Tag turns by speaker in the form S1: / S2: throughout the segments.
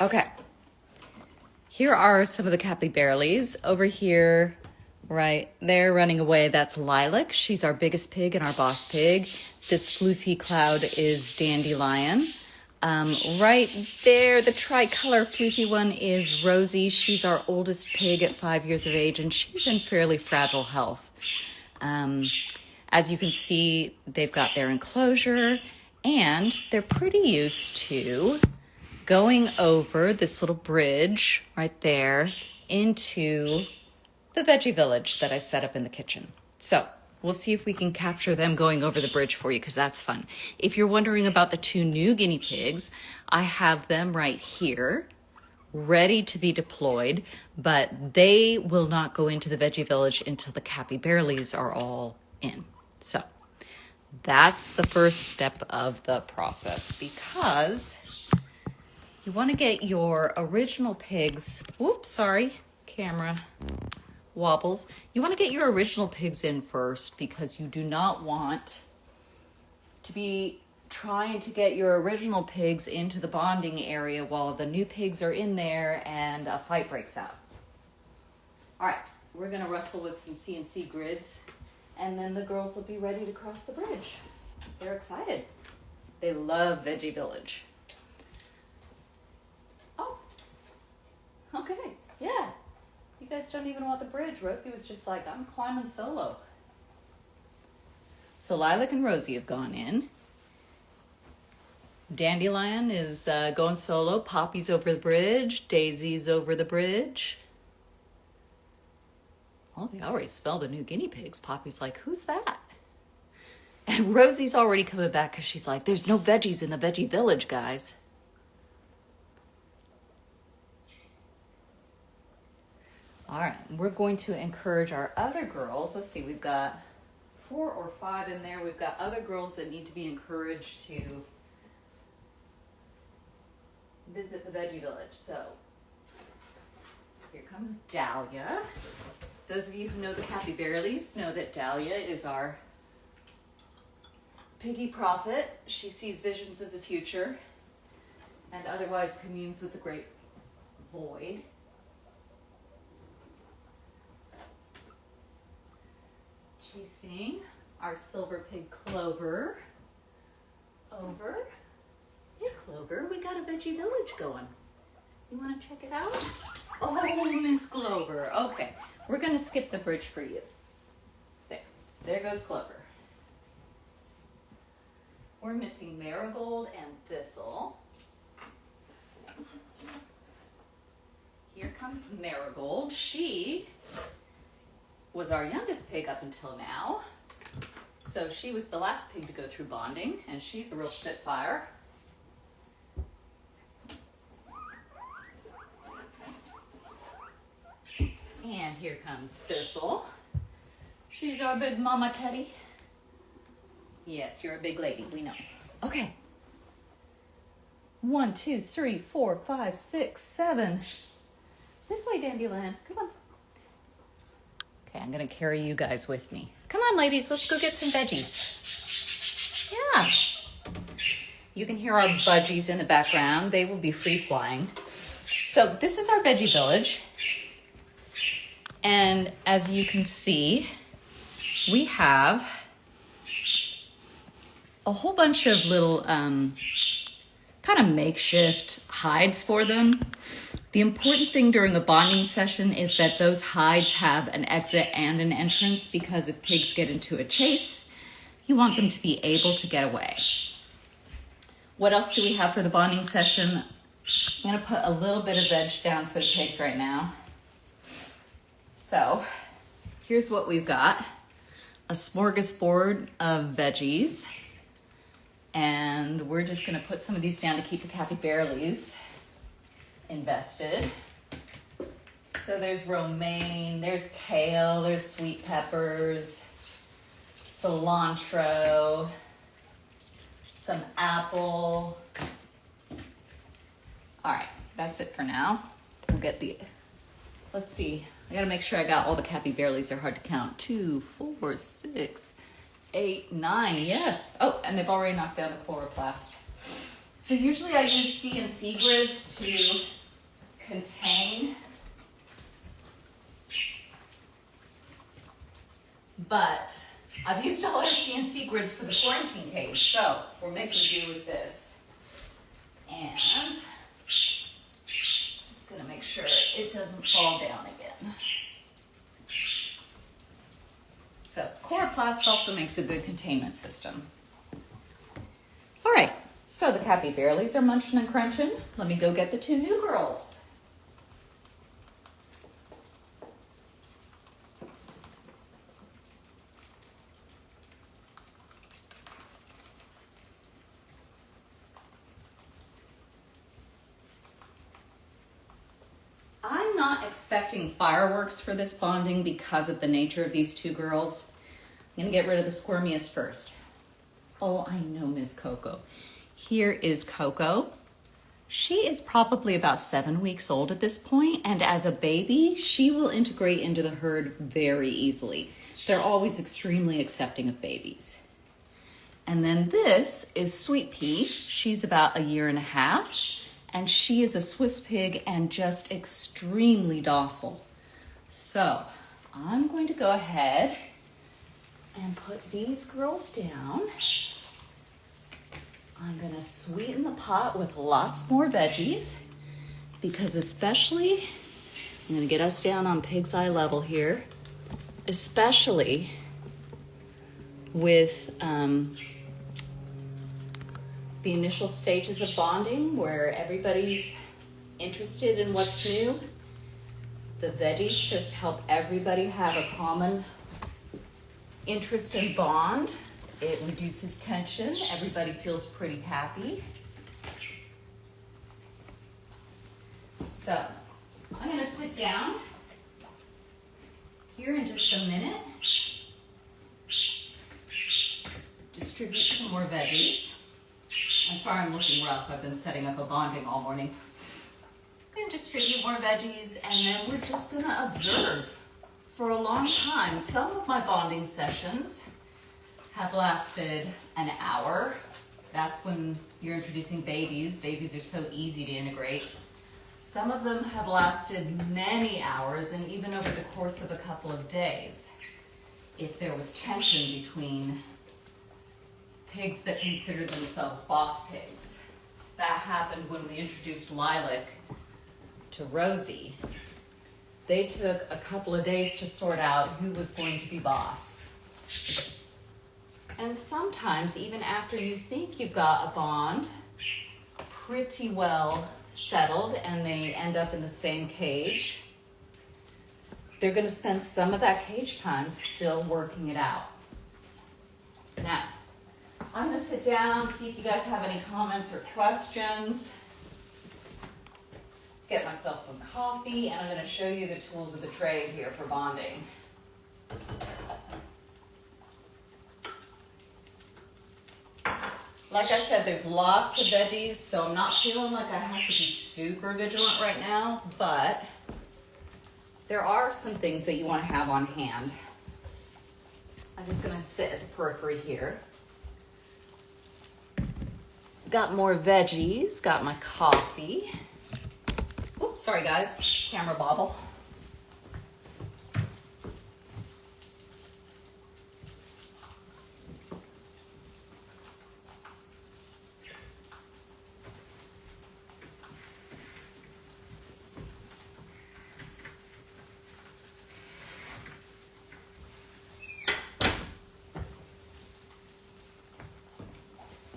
S1: Okay, here are some of the Capybarelies. Over here, right there, running away, that's Lilac. She's our biggest pig and our boss pig. This floofy cloud is Dandelion. Right there, the tricolor floofy one is Rosie. She's our oldest pig at 5 years of age, and she's in fairly fragile health. As you can see, they've got their enclosure, and they're pretty used to going over this little bridge right there into the veggie village that I set up in the kitchen. So we'll see if we can capture them going over the bridge for you, because that's fun. If you're wondering about the two new guinea pigs, I have them right here, ready to be deployed, but they will not go into the veggie village until the Capybarelies are all in. So that's the first step of the process, because you want to get your original pigs, whoops, sorry, camera wobbles. You want to get your original pigs in first, because you do not want to be trying to get your original pigs into the bonding area while the new pigs are in there and a fight breaks out. All right, we're going to wrestle with some CNC grids, and then the girls will be ready to cross the bridge. They're excited. They love Veggie Village. Oh, okay, yeah. You guys don't even want the bridge. Rosie was just like, I'm climbing solo. So Lilac and Rosie have gone in. Dandelion is going solo. Poppy's over the bridge. Daisy's over the bridge. Oh, they already smell the new guinea pigs. Poppy's like, who's that? And Rosie's already coming back because she's like, there's no veggies in the veggie village, guys. All right, we're going to encourage our other girls. Let's see, we've got 4 or 5 in there. We've got other girls that need to be encouraged to visit the veggie village. So here comes Dahlia. Those of you who know the Capybarelies know that Dahlia is our piggy prophet. She sees visions of the future and otherwise communes with the great void. Chasing our silver pig Clover over. Hey Clover, we got a veggie village going. You want to check it out? Oh, Miss Clover. Okay, we're going to skip the bridge for you. There goes Clover. We're missing Marigold and Thistle. Here comes Marigold. She was our youngest pig up until now. So she was the last pig to go through bonding, and she's a real spitfire. And here comes Thistle. She's our big mama Teddy. Yes, you're a big lady, we know. Okay. 1, 2, 3, 4, 5, 6, 7. This way, Dandelion. Come on. Okay, I'm going to carry you guys with me. Come on, ladies, let's go get some veggies. Yeah. You can hear our budgies in the background. They will be free-flying. So this is our veggie village. And as you can see, we have a whole bunch of little kind of makeshift hides for them. The important thing during a bonding session is that those hides have an exit and an entrance, because if pigs get into a chase, you want them to be able to get away. What else do we have for the bonding session? I'm going to put a little bit of veg down for the pigs right now. So here's what we've got. A smorgasbord of veggies. And we're just going to put some of these down to keep the Capybarelies invested. So there's romaine, there's kale, there's sweet peppers, cilantro, some apple. All right, that's it for now. We'll get let's see. I gotta make sure I got all the Capybarelies. They're hard to count. 2, 4, 6, 8, 9. Yes. Oh, and they've already knocked down the chloroplast. So usually I use CNC grids to contain, but I've used a lot of CNC grids for the quarantine cage, so we're making do with this. And just gonna make sure it doesn't fall down again. So coroplast also makes a good containment system. All right, so the Capybarelies are munching and crunching. Let me go get the two new girls. I'm not expecting fireworks for this bonding because of the nature of these two girls. I'm gonna get rid of the squirmiest first. Oh, I know Miss Coco. Here is Coco. She is probably about 7 weeks old at this point, and as a baby, she will integrate into the herd very easily. They're always extremely accepting of babies. And then this is Sweet Pea. She's about 1.5 years, and she is a Swiss pig and just extremely docile. So I'm going to go ahead and put these girls down. I'm gonna sweeten the pot with lots more veggies because especially, I'm gonna get us down on pig's eye level here, especially with the initial stages of bonding where everybody's interested in what's new. The veggies just help everybody have a common interest and bond. It reduces tension. Everybody feels pretty happy. So I'm going to sit down here in just a minute. Distribute some more veggies. I'm sorry I'm looking rough. I've been setting up a bonding all morning. I'm going to distribute more veggies and then we're just going to observe for a long time. Some of my bonding sessions have lasted an hour. That's when you're introducing babies. Babies are so easy to integrate. Some of them have lasted many hours and even over the course of a couple of days. If there was tension between pigs that consider themselves boss pigs. That happened when we introduced Lilac to Rosie. They took a couple of days to sort out who was going to be boss. And sometimes, even after you think you've got a bond pretty well settled and they end up in the same cage, they're going to spend some of that cage time still working it out. Now, I'm going to sit down, see if you guys have any comments or questions. Get myself some coffee, and I'm going to show you the tools of the trade here for bonding. Like I said, there's lots of veggies, so I'm not feeling like I have to be super vigilant right now, but there are some things that you want to have on hand. I'm just going to sit at the periphery here. Got more veggies, got my coffee. Oops, sorry guys, camera bobble.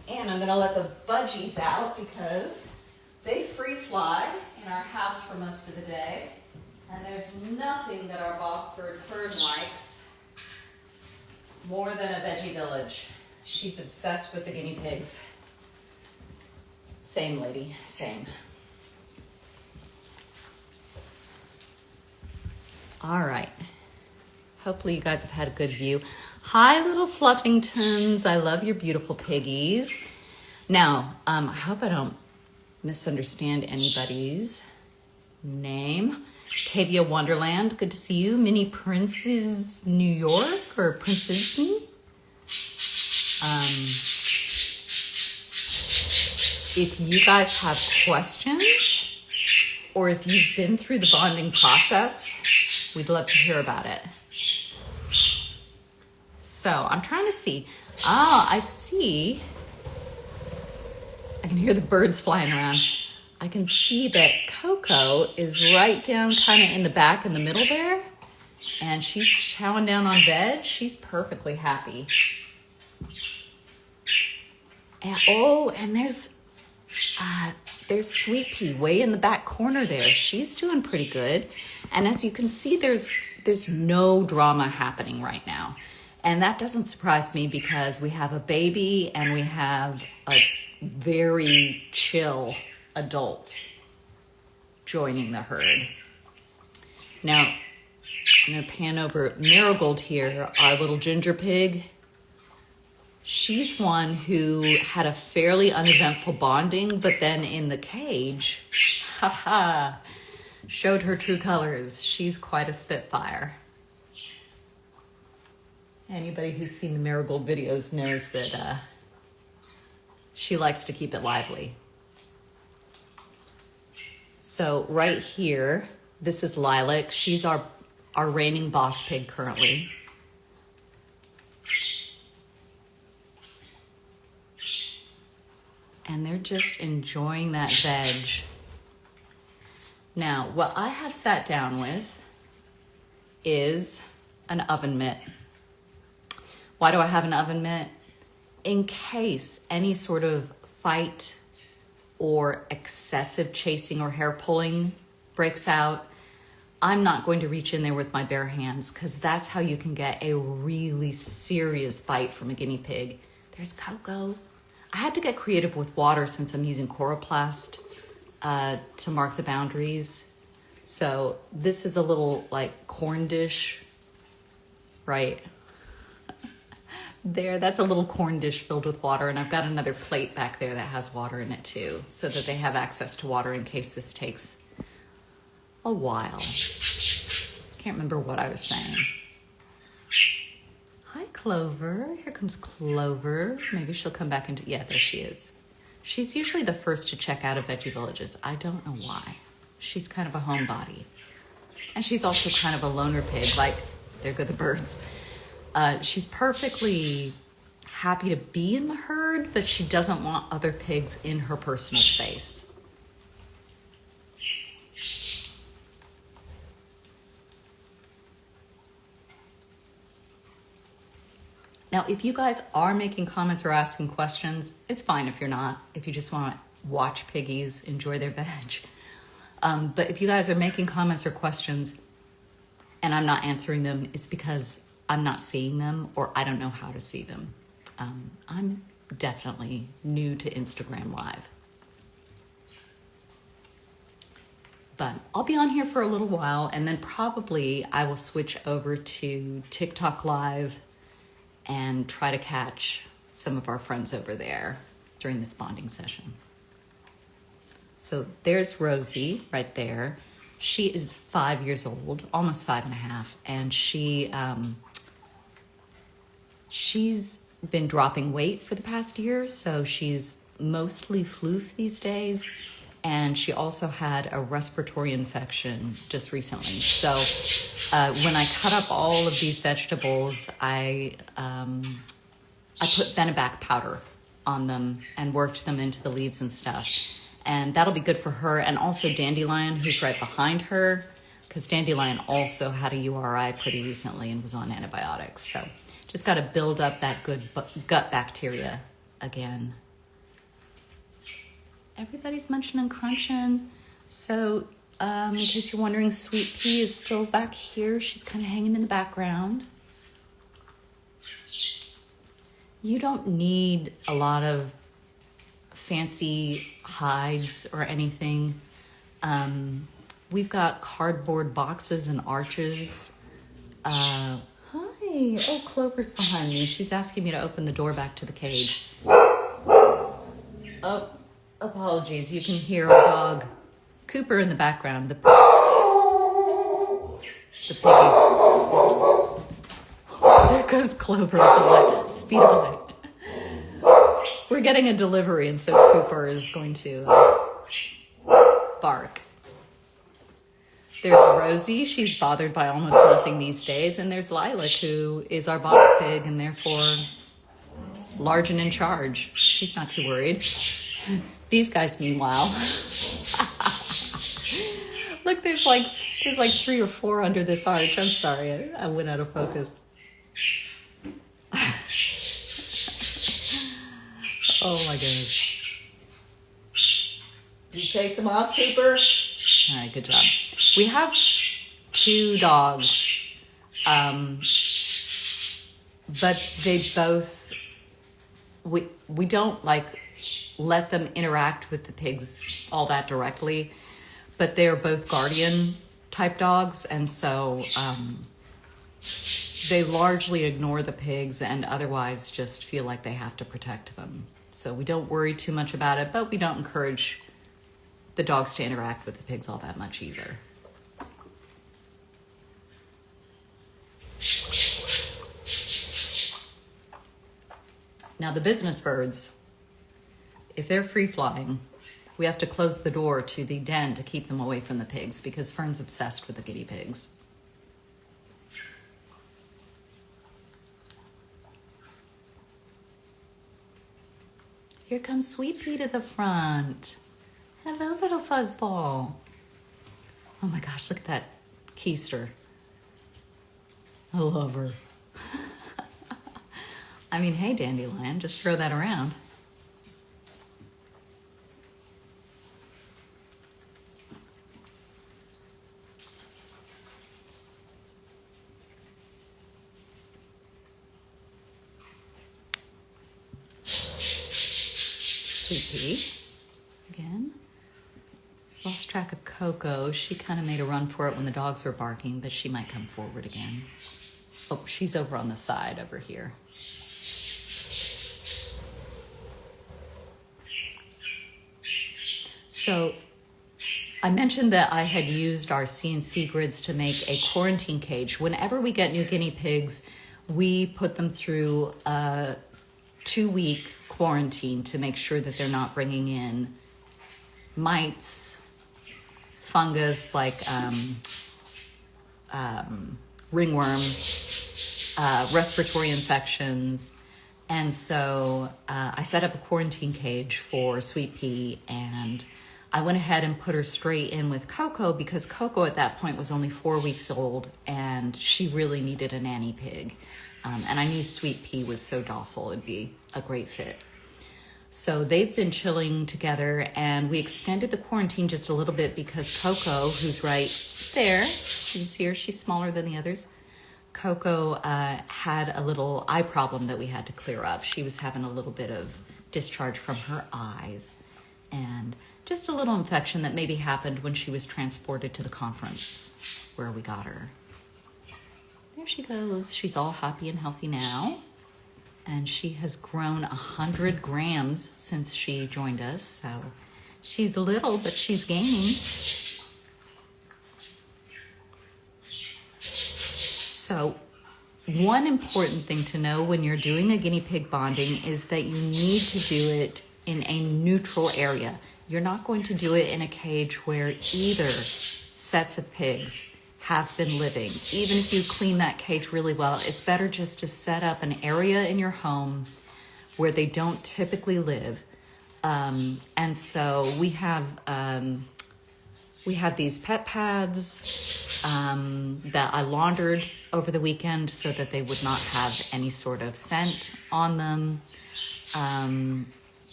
S1: And I'm gonna let the budgies out because they free fly in our house for most of the day. And there's nothing that our boss bird Fern likes more than a veggie village. She's obsessed with the guinea pigs. Same lady, same. All right. Hopefully you guys have had a good view. Hi, little Fluffingtons. I love your beautiful piggies. Now, I hope I don't misunderstand anybody's name. Cavia Wonderland, good to see you. Mini Princess New York or Princess. if you guys have questions or if you've been through the bonding process, we'd love to hear about it. So I'm trying to see. I see. I can hear the birds flying around. I can see that Coco is right down kind of in the back in the middle there. And she's chowing down on veg. She's perfectly happy. And there's Sweet Pea way in the back corner there. She's doing pretty good. And as you can see, there's no drama happening right now. And that doesn't surprise me because we have a baby and we have a very chill adult joining the herd. Now, I'm going to pan over Marigold here, our little ginger pig. She's one who had a fairly uneventful bonding, but then in the cage, showed her true colors. She's quite a spitfire. Anybody who's seen the Marigold videos knows that she likes to keep it lively. So right here, this is Lilac. She's our reigning boss pig currently. And they're just enjoying that veg. Now, what I have sat down with is an oven mitt. Why do I have an oven mitt? In case any sort of fight or excessive chasing or hair pulling breaks out, I'm not going to reach in there with my bare hands because that's how you can get a really serious bite from a guinea pig. There's Coco. I had to get creative with water since I'm using Coroplast to mark the boundaries. So this is a little like corn dish, right? There, that's a little corn dish filled with water, and I've got another plate back there that has water in it too, so that they have access to water in case this takes a while. Can't remember what I was saying. Hi, Clover. Here comes Clover. Maybe she'll come back into, yeah, there she is. She's usually the first to check out of Veggie Villages. I don't know why. She's kind of a homebody. And she's also kind of a loner pig, like, there go the birds. She's perfectly happy to be in the herd, but she doesn't want other pigs in her personal space. Now, if you guys are making comments or asking questions, it's fine if you're not, if you just want to watch piggies enjoy their veg. But if you guys are making comments or questions and I'm not answering them, it's because I'm not seeing them or I don't know how to see them. I'm definitely new to Instagram Live. But I'll be on here for a little while and then probably I will switch over to TikTok Live and try to catch some of our friends over there during this bonding session. So there's Rosie right there. She is 5 years old, almost 5.5, and she's been dropping weight for the past year, so she's mostly floof these days, and she also had a respiratory infection just recently. So when I cut up all of these vegetables, I put Benebac powder on them and worked them into the leaves and stuff. And that'll be good for her, and also Dandelion, who's right behind her, because Dandelion also had a URI pretty recently and was on antibiotics. So just got to build up that good gut bacteria again. Everybody's munching and crunching. So in case you're wondering, Sweet Pea is still back here. She's kind of hanging in the background. You don't need a lot of fancy hides or anything. We've got cardboard boxes and arches. Hi. Oh, Clover's behind me. She's asking me to open the door back to the cage. Oh, apologies. You can hear our dog Cooper in the background. The piggies. There goes Clover at the light. Speed of light. We're getting a delivery, and so Cooper is going to bark. There's Rosie. She's bothered by almost nothing these days. And there's Lilac, who is our boss pig and therefore large and in charge. She's not too worried. These guys, meanwhile. Look, there's like 3 or 4 under this arch. I'm sorry, I went out of focus. Oh my goodness. Did you chase them off, Cooper? All right, good job. We have 2 dogs, but they both, we don't like let them interact with the pigs all that directly, but they're both guardian type dogs, and so they largely ignore the pigs and otherwise just feel like they have to protect them. So we don't worry too much about it, but we don't encourage the dogs to interact with the pigs all that much either. Now the business birds, if they're free flying, we have to close the door to the den to keep them away from the pigs because Fern's obsessed with the guinea pigs. Here comes Sweet Pea to the front. Hello, little fuzzball. Oh my gosh, look at that keister. I love her. I mean, hey, Dandelion, just throw that around. Sweet Pea, again. Lost track of Coco. She kind of made a run for it when the dogs were barking, but she might come forward again. Oh, she's over on the side over here. So I mentioned that I had used our CNC grids to make a quarantine cage. Whenever we get new guinea pigs, we put them through a 2-week quarantine to make sure that they're not bringing in mites, fungus like ringworm, respiratory infections. And so I set up a quarantine cage for Sweet Pea, and I went ahead and put her straight in with Coco because Coco at that point was only 4 weeks old and she really needed a nanny pig. And I knew Sweet Pea was so docile, it'd be a great fit. So they've been chilling together, and we extended the quarantine just a little bit because Coco, who's right there, you can see her, she's smaller than the others. Coco had a little eye problem that we had to clear up. She was having a little bit of discharge from her eyes and just a little infection that maybe happened when she was transported to the conference where we got her. There she goes. She's all happy and healthy now. And she has grown 100 grams since she joined us. So she's little, but she's gaining. So one important thing to know when you're doing a guinea pig bonding is that you need to do it in a neutral area. You're not going to do it in a cage where either sets of pigs have been living. Even if you clean that cage really well, it's better just to set up an area in your home where they don't typically live. And so we have these pet pads that I laundered over the weekend so that they would not have any sort of scent on them.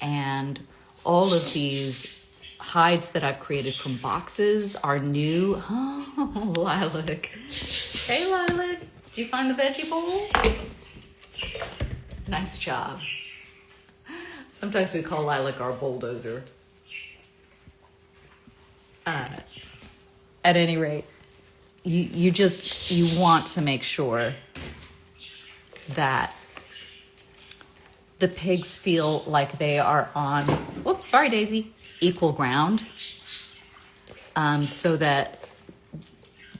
S1: And all of these hides that I've created from boxes are new. Oh, Lilac. Hey, Lilac. Did you find the veggie bowl? Nice job. Sometimes we call Lilac our bulldozer. At any rate, you want to make sure that the pigs feel like they are on, oops, sorry, Daisy, equal ground, so that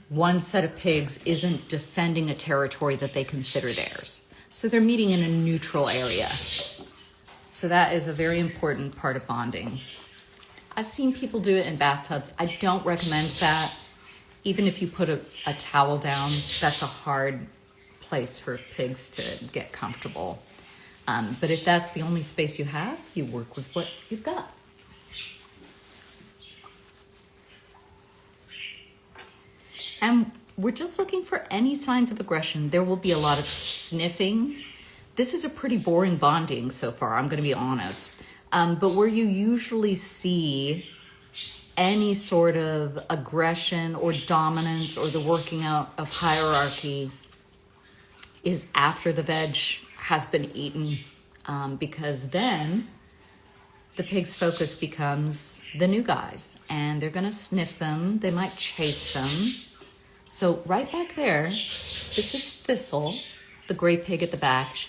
S1: one set of pigs isn't defending a territory that they consider theirs. So they're meeting in a neutral area. So that is a very important part of bonding. I've seen people do it in bathtubs. I don't recommend that. Even if you put a towel down, that's a hard place for pigs to get comfortable. But if that's the only space you have, you work with what you've got. And we're just looking for any signs of aggression. There will be a lot of sniffing. This is a pretty boring bonding so far, I'm going to be honest. But where you usually see any sort of aggression or dominance or the working out of hierarchy is after the veg has been eaten, because then the pig's focus becomes the new guys and they're going to sniff them. They might chase them. So right back there, this is Thistle, the gray pig at the back,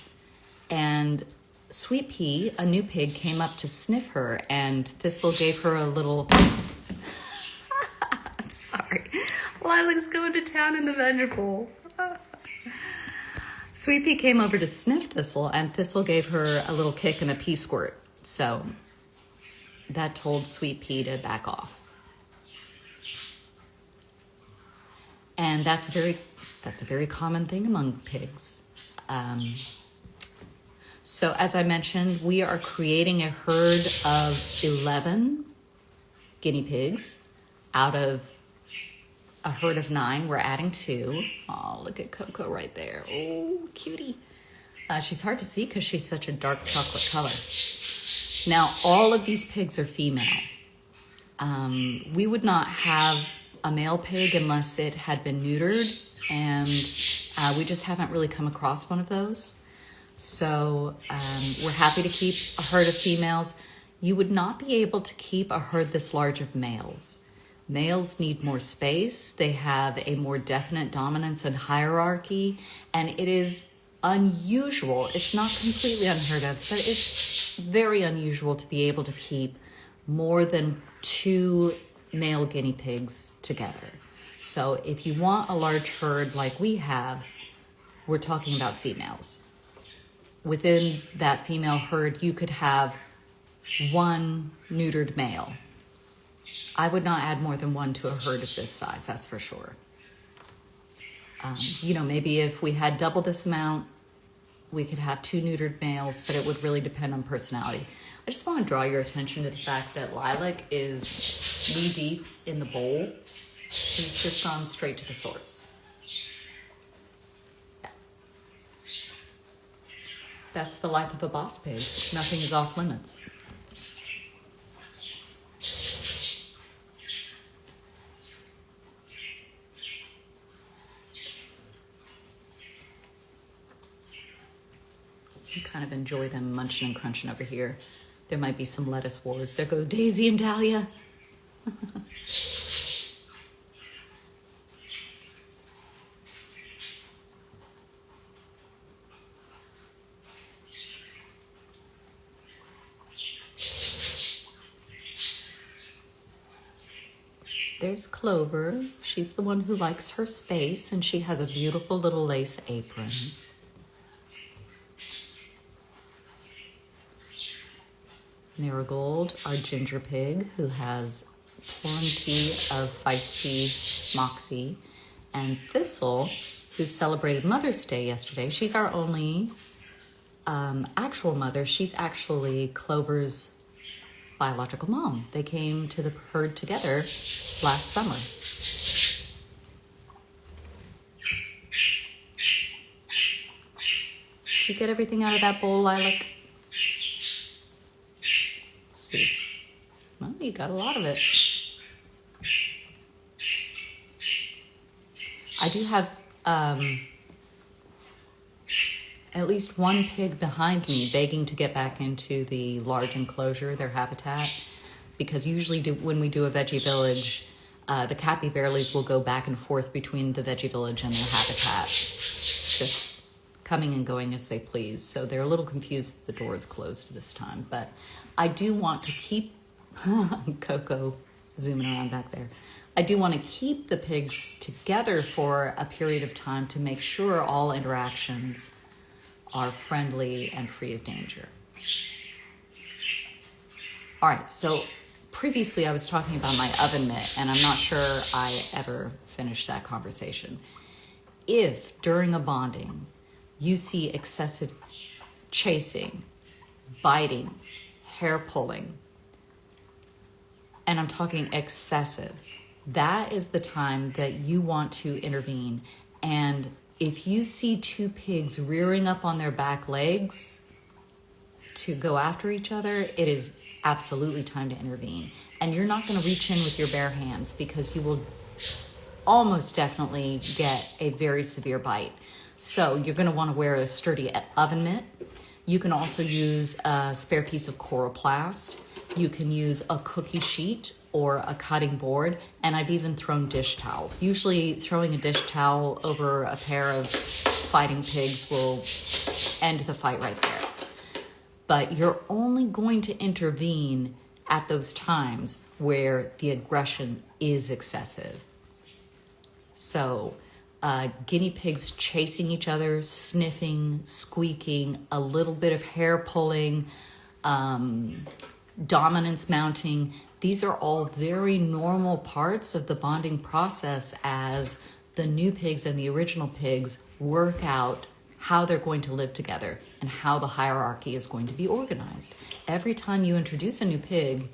S1: and Sweet Pea, a new pig, came up to sniff her, and Thistle gave her a little... I'm sorry. Lilac's going to town in the vegetable. Sweet Pea came over to sniff Thistle, and Thistle gave her a little kick and a pea squirt. So that told Sweet Pea to back off. And that's a very common thing among pigs. So as I mentioned, we are creating a herd of 11 guinea pigs out of a herd of 9. We're adding 2. Oh, look at Coco right there. Oh, cutie. She's hard to see because she's such a dark chocolate color. Now, all of these pigs are female. We would not have a male pig unless it had been neutered, and we just haven't really come across one of those. So we're happy to keep a herd of females. You would not be able to keep a herd this large of males. Males need more space. They have a more definite dominance and hierarchy, and it is unusual. It's not completely unheard of, but it's very unusual to be able to keep more than 2 male guinea pigs together. So if you want a large herd like we have, we're talking about females. Within that female herd, you could have 1 neutered male. I would not add more than 1 to a herd of this size, that's for sure. Maybe if we had double this amount, we could have 2 neutered males, but it would really depend on personality. I just want to draw your attention to the fact that Lilac is knee deep in the bowl. She's just gone straight to the source. Yeah. That's the life of a boss pig. Nothing is off limits. You kind of enjoy them munching and crunching over here. There might be some lettuce wars. There goes Daisy and Dahlia. There's Clover. She's the one who likes her space, and she has a beautiful little lace apron. Marigold, our ginger pig, who has plenty of feisty moxie. And Thistle, who celebrated Mother's Day yesterday. She's our only actual mother. She's actually Clover's biological mom. They came to the herd together last summer. Did you get everything out of that bowl, Lilac? Well, you got a lot of it. I do have at least 1 pig behind me begging to get back into the large enclosure, their habitat, because usually when we do a veggie village, the Capybarelies will go back and forth between the veggie village and their habitat, just coming and going as they please. So they're a little confused that the door is closed this time, but I do want to keep Coco zooming around back there. I do want to keep the pigs together for a period of time to make sure all interactions are friendly and free of danger. All right, so previously I was talking about my oven mitt, and I'm not sure I ever finished that conversation. If during a bonding you see excessive chasing, biting, hair pulling, and I'm talking excessive, that is the time that you want to intervene. And if you see two pigs rearing up on their back legs to go after each other, it is absolutely time to intervene. And you're not going to reach in with your bare hands because you will almost definitely get a very severe bite. So you're going to want to wear a sturdy oven mitt. You can also use a spare piece of coroplast. You can use a cookie sheet or a cutting board, and I've even thrown dish towels. Usually throwing a dish towel over a pair of fighting pigs will end the fight right there. But you're only going to intervene at those times where the aggression is excessive. So guinea pigs chasing each other, sniffing, squeaking, a little bit of hair pulling, dominance mounting. These are all very normal parts of the bonding process as the new pigs and the original pigs work out how they're going to live together and how the hierarchy is going to be organized. Every time you introduce a new pig,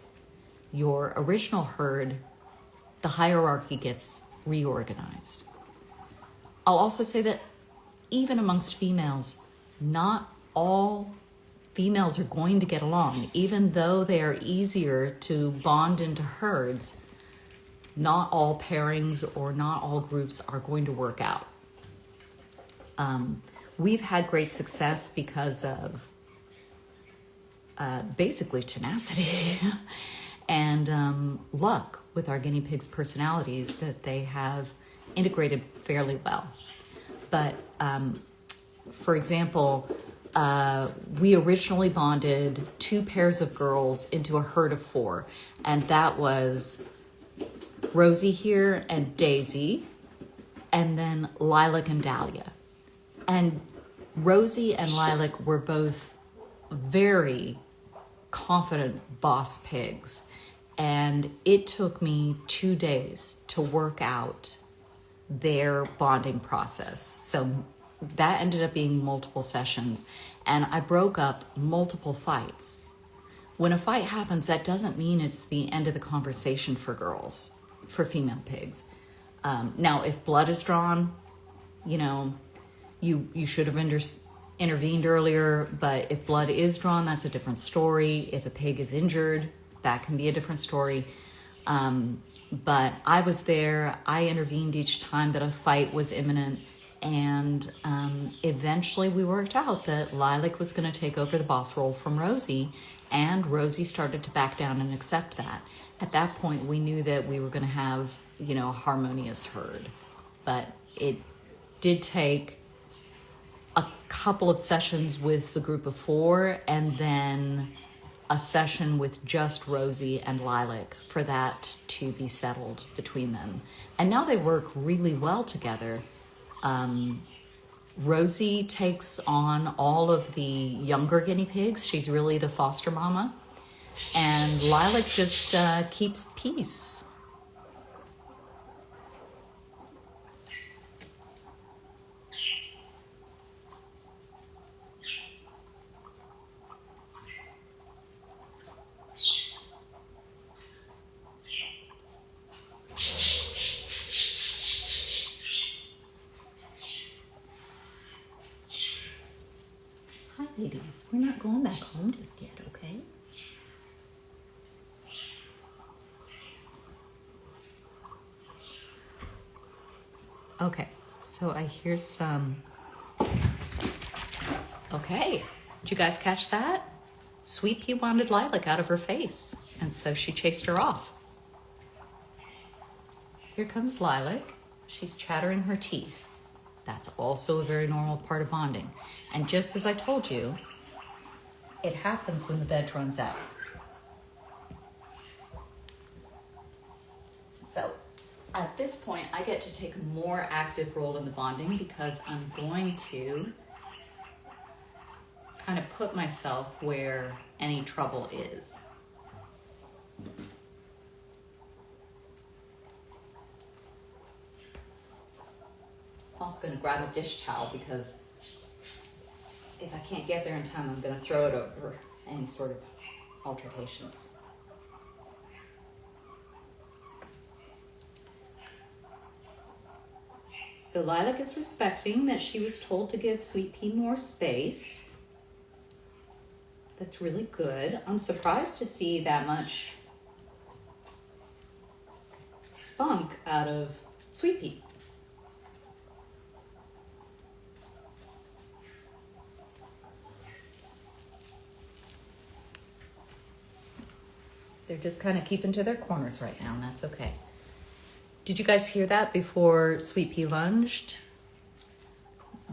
S1: your original herd, the hierarchy gets reorganized. I'll also say that even amongst females, not all females are going to get along. Even though they are easier to bond into herds, not all pairings or not all groups are going to work out. We've had great success because of basically tenacity and luck with our guinea pigs' personalities that they have integrated fairly well. But for example, we originally bonded 2 pairs of girls into a herd of 4, and that was Rosie here and Daisy, and then Lilac and Dahlia. And Rosie and Lilac were both very confident boss pigs, and it took me 2 days to work out their bonding process. So that ended up being multiple sessions, and I broke up multiple fights. When a fight happens, that doesn't mean it's the end of the conversation for girls, for female pigs. Now, if blood is drawn, you should have intervened earlier, but if blood is drawn, that's a different story. If a pig is injured, that can be a different story. But I was there. I intervened each time that a fight was imminent. And eventually we worked out that Lilac was going to take over the boss role from Rosie, and Rosie started to back down and accept that. At that point, we knew that we were going to have, a harmonious herd. But it did take a couple of sessions with the group of 4, and then a session with just Rosie and Lilac for that to be settled between them. And now they work really well together. Rosie takes on all of the younger guinea pigs. She's really the foster mama. And Lilac just keeps peace. Hi, ladies. We're not going back home just yet, okay? Okay, so I hear some... Okay, did you guys catch that? Sweet Pea wanted Lilac out of her face, and so she chased her off. Here comes Lilac. She's chattering her teeth. That's also a very normal part of bonding. And just as I told you, it happens when the veg runs out. So at this point, I get to take a more active role in the bonding because I'm going to kind of put myself where any trouble is. I'm also going to grab a dish towel because if I can't get there in time, I'm going to throw it over any sort of altercations. So Lilac is respecting that she was told to give Sweet Pea more space. That's really good. I'm surprised to see that much spunk out of Sweet Pea. They're just kind of keeping to their corners right now, and that's okay. Did you guys hear that before Sweet Pea lunged?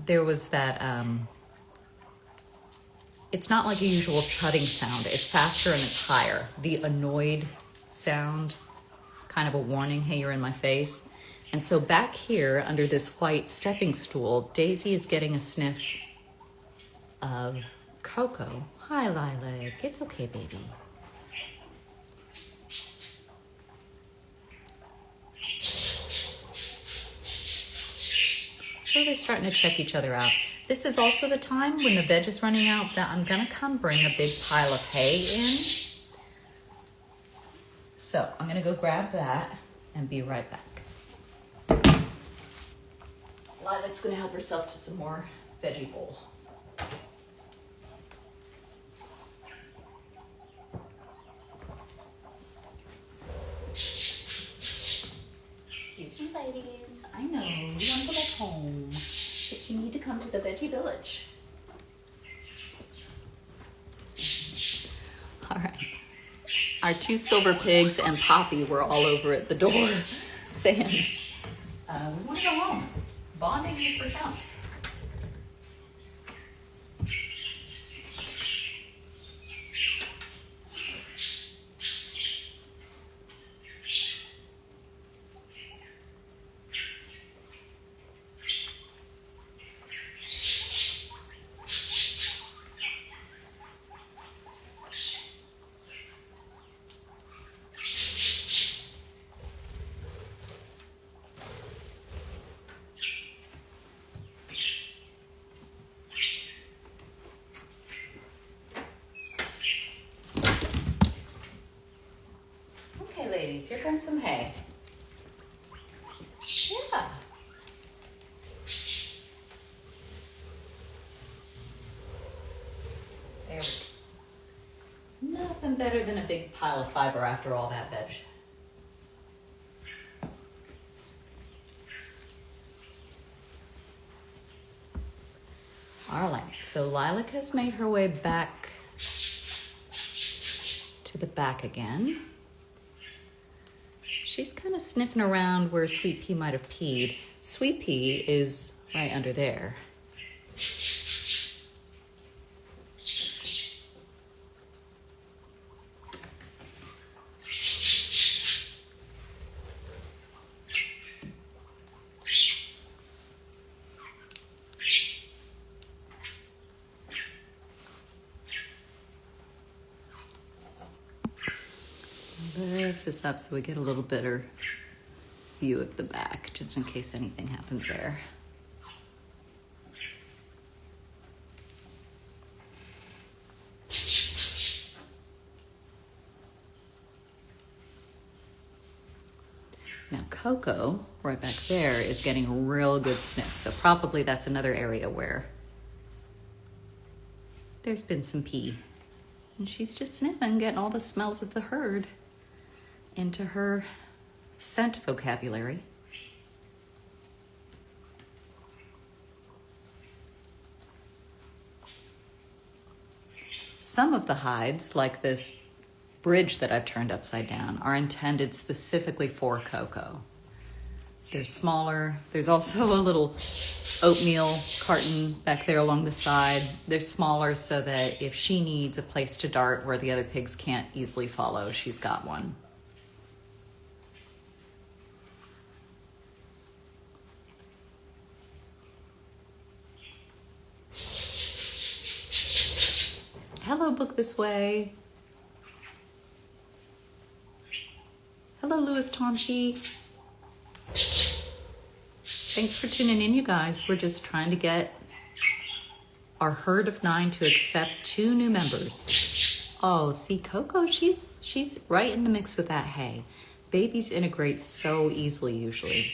S1: There was that, it's not like a usual chutting sound. It's faster and it's higher. The annoyed sound, kind of a warning, hey, you're in my face. And so back here under this white stepping stool, Daisy is getting a sniff of Coco. Hi, Lilac. It's okay, baby. So they're starting to check each other out. This is also the time when the veg is running out that I'm gonna come bring a big pile of hay in. So I'm gonna go grab that and be right back. Lilac's gonna help herself to some more veggie bowl. Excuse me, ladies. I know you want to go back home, but you need to come to the veggie village. All right. Our two silver pigs and Poppy were all over at the door saying, we want to go home. Bonding is for chumps. Ladies, here comes some hay. Yeah. There we go. Nothing better than a big pile of fiber after all that veg. All right, so Lilac has made her way back to the back again. She's kind of sniffing around where Sweet Pea might have peed. Sweet Pea is right under there. Lift this up so we get a little better view of the back, just in case anything happens there. Now Coco, right back there, is getting a real good sniff, so probably that's another area where there's been some pee. And she's just sniffing, getting all the smells of the herd into her scent vocabulary. Some of the hides, like this bridge that I've turned upside down, are intended specifically for Coco. They're smaller. There's also a little oatmeal carton back there along the side. They're smaller so that if she needs a place to dart where the other pigs can't easily follow, she's got one. Hello, Book This Way. Louis Tomsky. Thanks for tuning in, you guys. We're just trying to get our herd of 9 to accept 2 new members. Oh, see, Coco, she's right in the mix with that hay. Babies integrate so easily usually.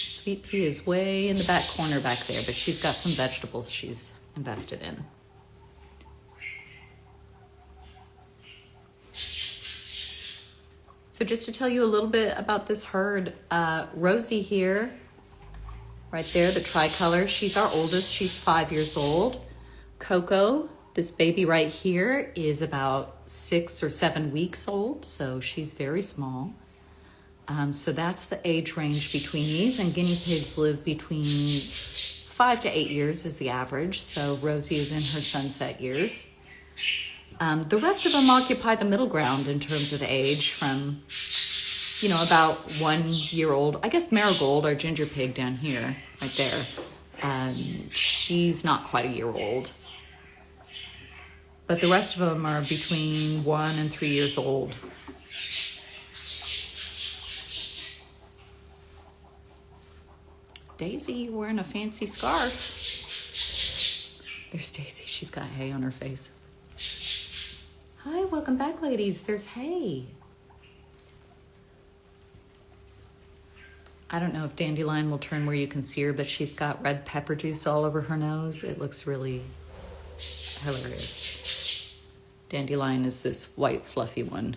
S1: Sweet Pea is way in the back corner back there, but she's got some vegetables she's invested in. So just to tell you a little bit about this herd, Rosie here, right there, the tricolor, she's our oldest, she's 5 years old. Coco, this baby right here, is about 6 or 7 weeks old, so she's very small. So that's the age range between these, and guinea pigs live between 5 to 8 years is the average, so Rosie is in her sunset years. The rest of them occupy the middle ground in terms of age from, you know, about 1 year old. I guess Marigold, our ginger pig down here, right there, she's not quite a year old. But the rest of them are between 1 and 3 years old. Daisy wearing a fancy scarf. There's Daisy, she's got hay on her face. Hi, welcome back, ladies. There's hay. I don't know if Dandelion will turn where you can see her, but she's got red pepper juice all over her nose. It looks really hilarious. Dandelion is this white, fluffy one.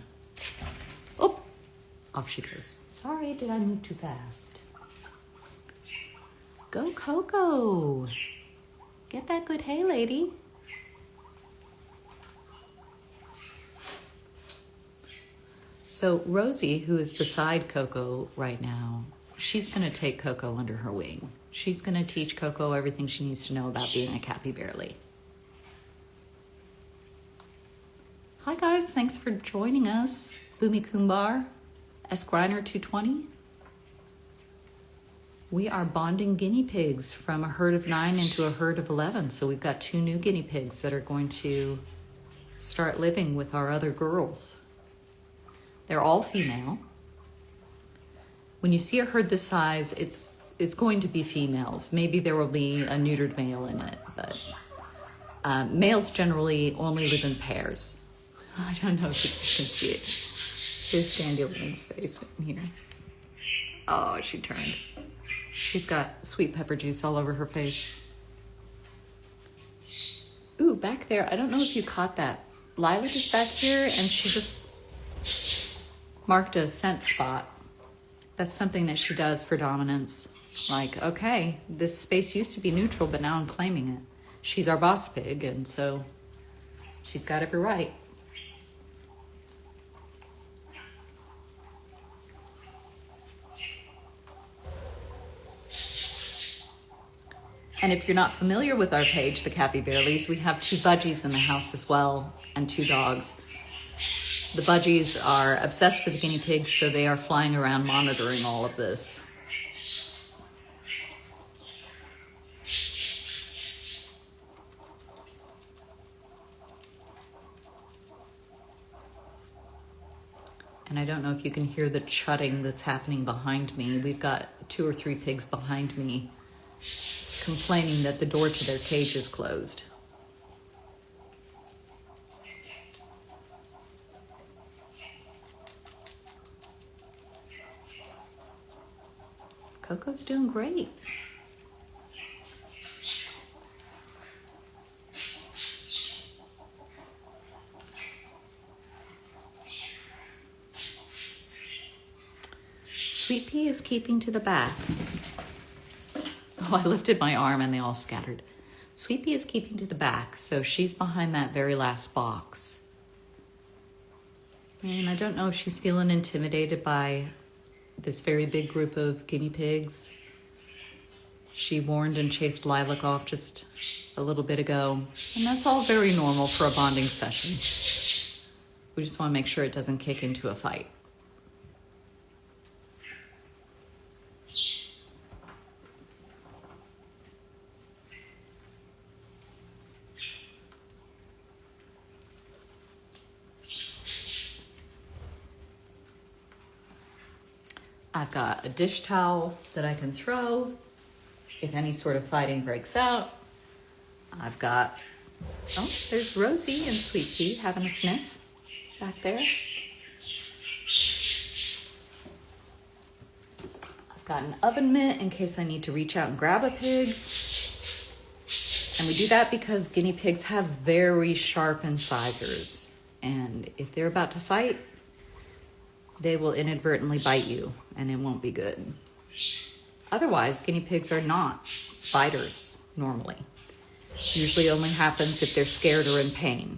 S1: Oh, off she goes. Sorry, did I move too fast? Go, Coco. Get that good hay, lady. So Rosie, who is beside Coco right now, she's going to take Coco under her wing. She's going to teach Coco everything she needs to know about being a Capybarely. Hi guys, thanks for joining us. Boomy Kumbar, Esquire 220. We are bonding guinea pigs from a herd of 9 into a herd of 11. So we've got 2 new guinea pigs that are going to start living with our other girls. They're all female. When you see a herd this size, it's going to be females. Maybe there will be a neutered male in it, but males generally only live in pairs. I don't know if you can see it. Here's Dandelion's face in here. Oh, she turned. She's got sweet pepper juice all over her face. Ooh, back there, I don't know if you caught that. Lilac is back here, and she just marked a scent spot. That's something that she does for dominance. Like, okay, this space used to be neutral, but now I'm claiming it. She's our boss pig, and so she's got every right. And if you're not familiar with our page, the Capybarelies, we have 2 budgies in the house as well, and 2 dogs. The budgies are obsessed with the guinea pigs, so they are flying around monitoring all of this. And I don't know if you can hear the chutting that's happening behind me. We've got 2 or 3 pigs behind me complaining that the door to their cage is closed. Coco's doing great. Sweet Pea is keeping to the back. Oh, I lifted my arm and they all scattered. Sweet Pea is keeping to the back, so she's behind that very last box. And I don't know if she's feeling intimidated by this very big group of guinea pigs. She warned and chased Lilac off just a little bit ago, and that's all very normal for a bonding session. We just want to make sure it doesn't kick into a fight. I've got a dish towel that I can throw if any sort of fighting breaks out. I've got, oh, there's Rosie and Sweet Pea having a sniff back there. I've got an oven mitt in case I need to reach out and grab a pig. And we do that because guinea pigs have very sharp incisors. And if they're about to fight, they will inadvertently bite you, and it won't be good. Otherwise, guinea pigs are not biters normally. Usually only happens if they're scared or in pain.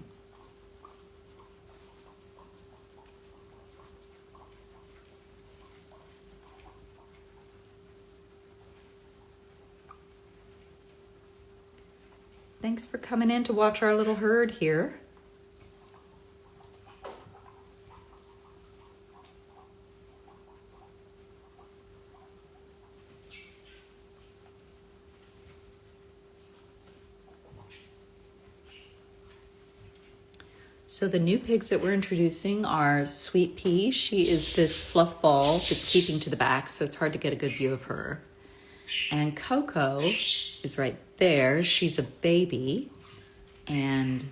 S1: Thanks for coming in to watch our little herd here. So the new pigs that we're introducing are Sweet Pea. She is this fluff ball that's keeping to the back, so it's hard to get a good view of her. And Coco is right there. She's a baby, and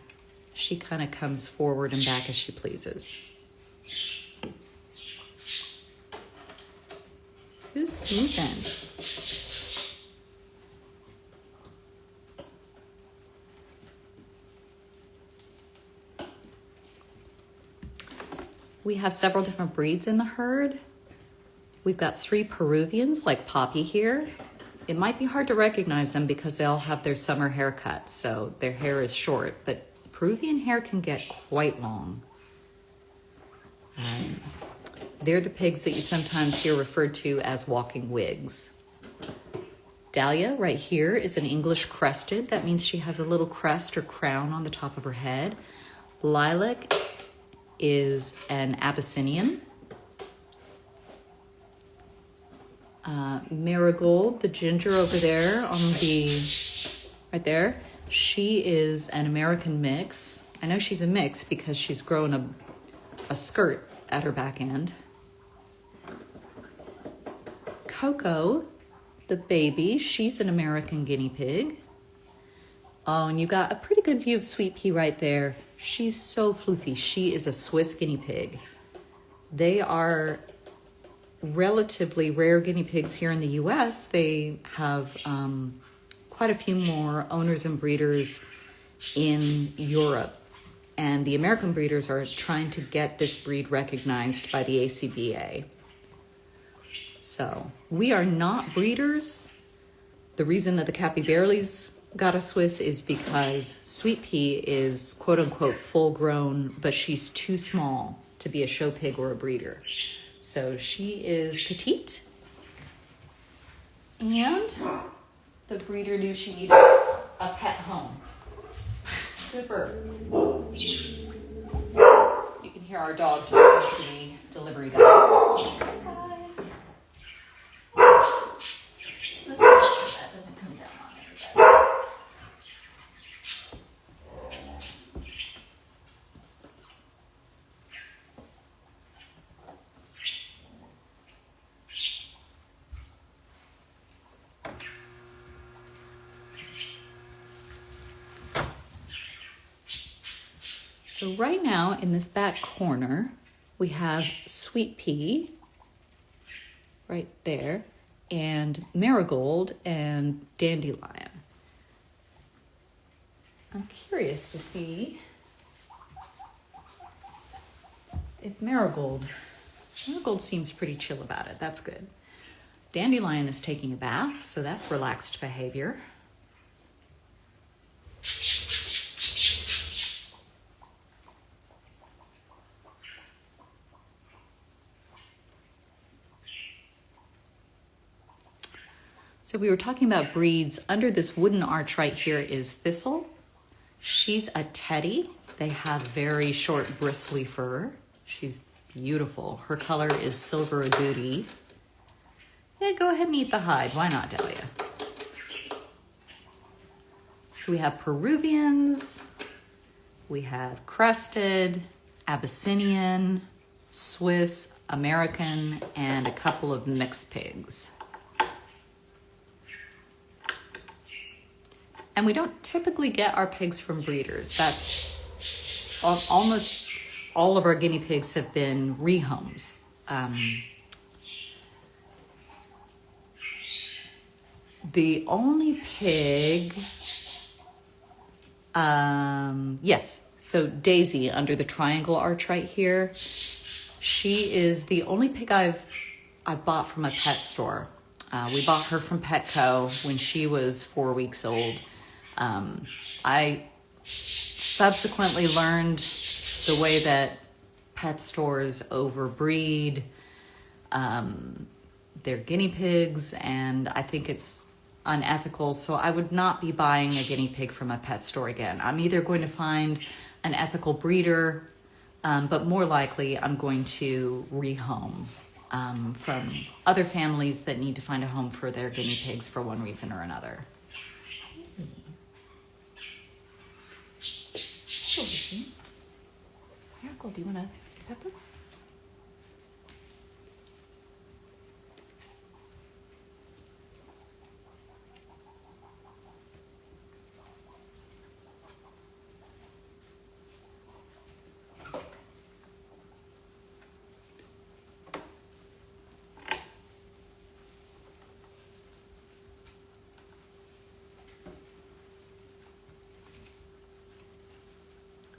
S1: she kind of comes forward and back as she pleases. Who's sneezing? We have several different breeds in the herd. We've got 3 Peruvians like Poppy here. It might be hard to recognize them because they all have their summer haircuts, so their hair is short, but Peruvian hair can get quite long. They're the pigs that you sometimes hear referred to as walking wigs. Dahlia right here is an English crested. That means she has a little crest or crown on the top of her head. Lilac is an Abyssinian. Marigold, the ginger over there on the, right there, she is an American mix. I know she's a mix because she's grown a skirt at her back end. Coco, the baby, she's an American guinea pig. Oh, and you got a pretty good view of Sweet Pea right there. She's so floofy. She is a Swiss guinea pig. They are relatively rare guinea pigs here in the US. They have quite a few more owners and breeders in Europe. And the American breeders are trying to get this breed recognized by the ACBA. So we are not breeders. The reason that the Capybarelies got a Swiss is because Sweet Pea is quote unquote full grown, but she's too small to be a show pig or a breeder. So she is petite, and the breeder knew she needed a pet home. Good bird. You can hear our dog talking to the delivery guys. Guys. That doesn't come down on everybody. So right now in this back corner, we have Sweet Pea right there, and Marigold and Dandelion. I'm curious to see if Marigold seems pretty chill about it. That's good. Dandelion is taking a bath, so that's relaxed behavior. So we were talking about breeds. Under this wooden arch right here is Thistle. She's a teddy. They have very short bristly fur. She's beautiful. Her color is silver agouti. Yeah, go ahead and eat the hide. Why not, Dahlia? So we have Peruvians, we have crested, Abyssinian, Swiss. American, and a couple of mixed pigs. And we don't typically get our pigs from breeders. That's almost all of our guinea pigs have been rehomes. The only pig, yes, so Daisy under the triangle arch right here, she is the only pig I bought from a pet store. We bought her from Petco when she was 4 weeks old. I subsequently learned the way that pet stores overbreed their guinea pigs, and I think it's unethical. So I would not be buying a guinea pig from a pet store again. I'm either going to find an ethical breeder, but more likely I'm going to rehome from other families that need to find a home for their guinea pigs for one reason or another. Miracle, do you want a pepper?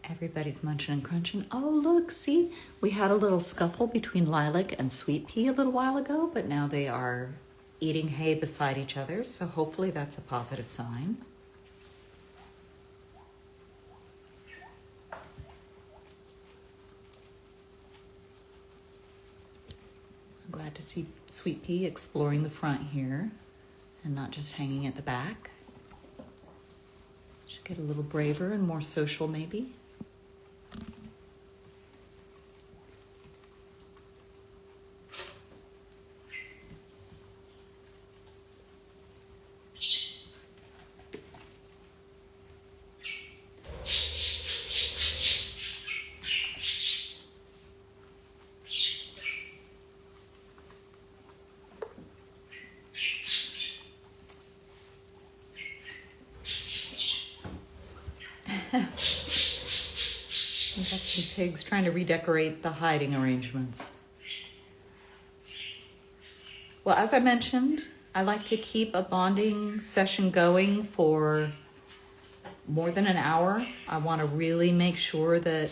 S1: Everybody's munching and crunching. Oh, look, see? We had a little scuffle between Lilac and Sweet Pea a little while ago, but now they are eating hay beside each other, so hopefully that's a positive sign. I'm glad to see Sweet Pea exploring the front here and not just hanging at the back. Should get a little braver and more social maybe. We've got some pigs trying to redecorate the hiding arrangements. Well, as I mentioned, I like to keep a bonding session going for more than an hour. I want to really make sure that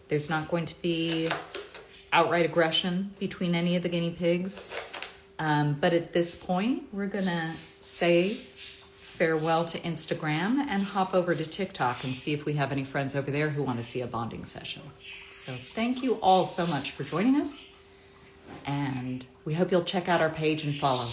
S1: there's not going to be outright aggression between any of the guinea pigs. But at this point, we're going to say farewell to Instagram and hop over to TikTok and see if we have any friends over there who want to see a bonding session. So thank you all so much for joining us, and we hope you'll check out our page and follow.